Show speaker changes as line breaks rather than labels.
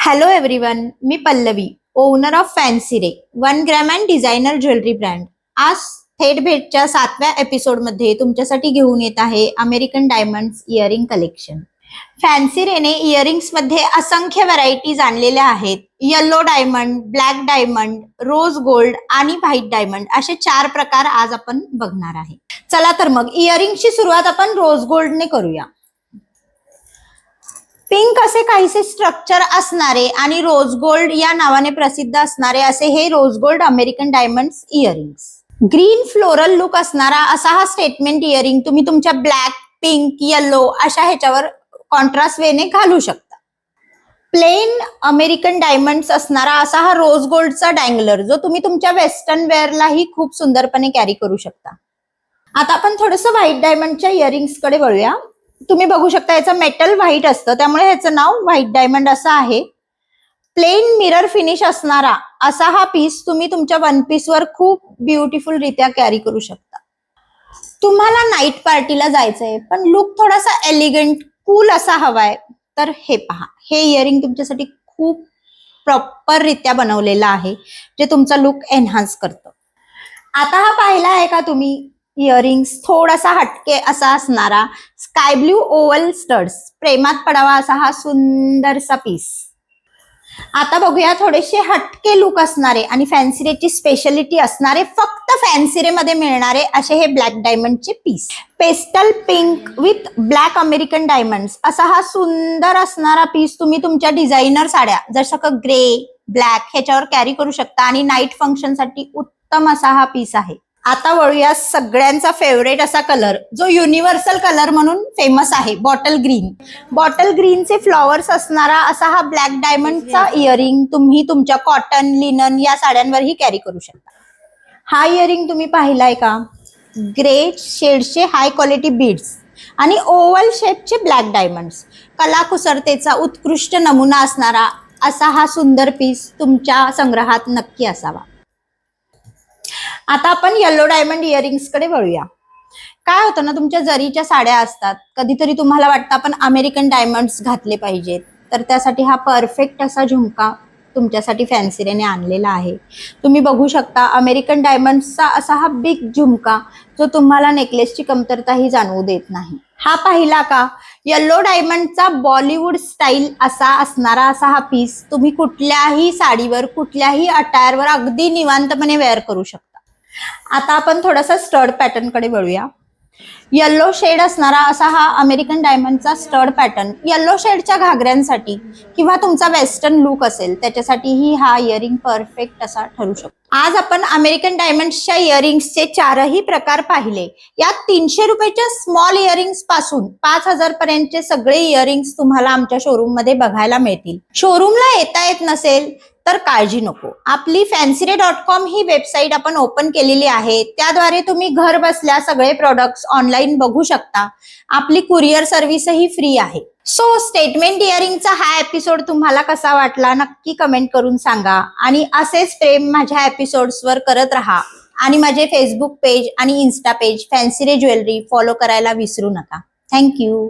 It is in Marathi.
हॅलो एव्हरीवन, मी Pallavi, owner of Fancy Ray 1 gram and designer jewellery brand. आज थेट भेटच्या 7व्या एपिसोडमध्ये तुमच्यासाठी घेऊन येत आहे American diamonds earring collection. Fancy रेने इयरिंग्स मध्ये असंख्य व्हरायटीज आणलेल्या आहेत. Yellow diamond, black diamond, rose gold आणि व्हाईट डायमंड असे 4 प्रकार आज आपण बघणार आहे. चला तर मग इयरिंगची सुरुवात आपण रोज गोल्डने करूया. पिंक असे काहीसे स्ट्रक्चर असणारे आणि रोज गोल्ड या नावाने प्रसिद्ध असणारे असे हे rose gold American diamonds earrings. Green floral look असणारा असा हा स्टेटमेंट इयरिंग तुम्ही तुमच्या ब्लॅक, पिंक, येलो अशा ह्याच्यावर कॉन्ट्रास्ट वेने घालू शकता. प्लेन अमेरिकन डायमंड्स असणारा असा हा रोज गोल्डचा डँगलर जो तुम्ही तुमच्या वेस्टर्न वेअरलाही खूप सुंदरपणे कॅरी करू शकता. आता आपण थोडंसं व्हाईट डायमंडच्या इयरिंग्स कडे वळूया. तुम्ही बघू शकता याचं मेटल व्हाईट असतं त्यामुळे ह्याचं नाव व्हाईट डायमंड असं आहे. प्लेन मिरर फिनिश असणारा असा हा पीस तुम्ही तुमच्या वन पीस वर खूप ब्युटिफुल रित्या कॅरी करू शकता. तुम्हाला नाईट पार्टीला जायचंय पण लुक थोडासा एलिगंट कूल असा हवाय तर हे पहा, हे इयरिंग तुमच्यासाठी खूप प्रॉपर रित्या बनवलेलं आहे जे तुमचा लुक एनहान्स करतं. आता हा पाहिला आहे का तुम्ही इयरिंग्स थोडासा हटके असा असणारा स्काय ब्ल्यू ओव्हल स्टड्स, प्रेमात पडावा असा हा सुंदरसा पीस. आता बघूया थोडेसे हटके लुक असणारे आणि फॅन्सी रेची स्पेशालिटी असणारे फक्त फॅन्सी रे मध्ये मिळणारे असे हे ब्लॅक डायमंडचे piece. Pastel pink with black American diamonds असा हा सुंदर असणारा पीस तुम्ही तुमच्या डिझायनर साड्या जसं का ग्रे, ब्लॅक ह्याच्यावर कॅरी करू शकता आणि नाईट फंक्शन साठी उत्तम असा हा पीस आहे. आता वळूया सगळ्यांचा फेवरेट असा कलर जो युनिव्हर्सल कलर म्हणून फेमस आहे, बॉटल ग्रीन. बॉटल ग्रीनचे फ्लॉवर्स असणारा असा हा ब्लॅक डायमंडचा इयरिंग तुम्ही तुमच्या कॉटन, लिनन या साड्यांवरही कॅरी करू शकता. हा इयरिंग तुम्ही पाहिलाय का? ग्रे शेडचे हाय क्वालिटी बीड्स आणि ओव्हल शेपचे ब्लॅक डायमंड्स, कलाकुसरतेचा उत्कृष्ट नमुना असणारा असा हा सुंदर पीस तुमच्या संग्रहात नक्की असावा. आता आपण येलो डायमंड इयरिंग्स कडे वळूया. काय होतं ना, तुमच्या जरीच्या साड्या असतात, कधीतरी तुम्हाला वाटतं आपण अमेरिकन डायमंड्स घातले पाहिजेत, तर त्यासाठी हा परफेक्ट असा झुमका तुमच्यासाठी फॅन्सी रेने आणलेला आहे. तुम्ही बघू शकता अमेरिकन डायमंड्सचा असा हा बिग झुमका जो तुम्हाला नेकलेसची कमतरताही जाणवू देत नाही. हा पाहिला का? येलो डायमंडचा बॉलिवूड स्टाईल असा असणारा असा हा पीस तुम्ही कुठल्याही साडीवर, कुठल्याही अटायरवर अगदी निवांतपणे वेअर करू शकता. आता आपण थोडासा स्टड पॅटर्न कडे वळूया. येलो शेड असणारा असा हा अमेरिकन डायमंडचा स्टड पॅटर्न येलो शेडच्या घागऱ्यांसाठी किंवा तुमचा वेस्टर्न लुक असेल त्याच्यासाठीही हा इयरिंग परफेक्ट असा ठरू शकतो. आज आपण अमेरिकन डायमंड्सच्या इयरिंग्सचे 4ही प्रकार पाहिले. यात 300 रुपयाच्या स्मॉल इयरिंग्स पासून 5000 पर्यंतचे सगळे इयरिंग्स तुम्हाला आमच्या शोरूम मध्ये बघायला मिळतील. शोरूमला येता येत नसेल तर काळजी नको, आपली fancyray.com ही वेबसाईट आपण ओपन केलेली आहे. त्याद्वारे तुम्ही घर बसल्या सगळे प्रोडक्ट्स ऑनलाईन बघू शकता. आपली कुरिअर सर्व्हिसही फ्री आहे. सो स्टेटमेंट इयरिंगचा हा एपिसोड तुम्हाला कसा वाटला नक्की कमेंट करून सांगा आणि असेच प्रेम माझ्या एपिसोड्सवर करत राहा आणि माझे फेसबुक पेज आणि इन्स्टा पेज फॅन्सी रे ज्वेलरी फॉलो करायला विसरू नका. थँक्यू.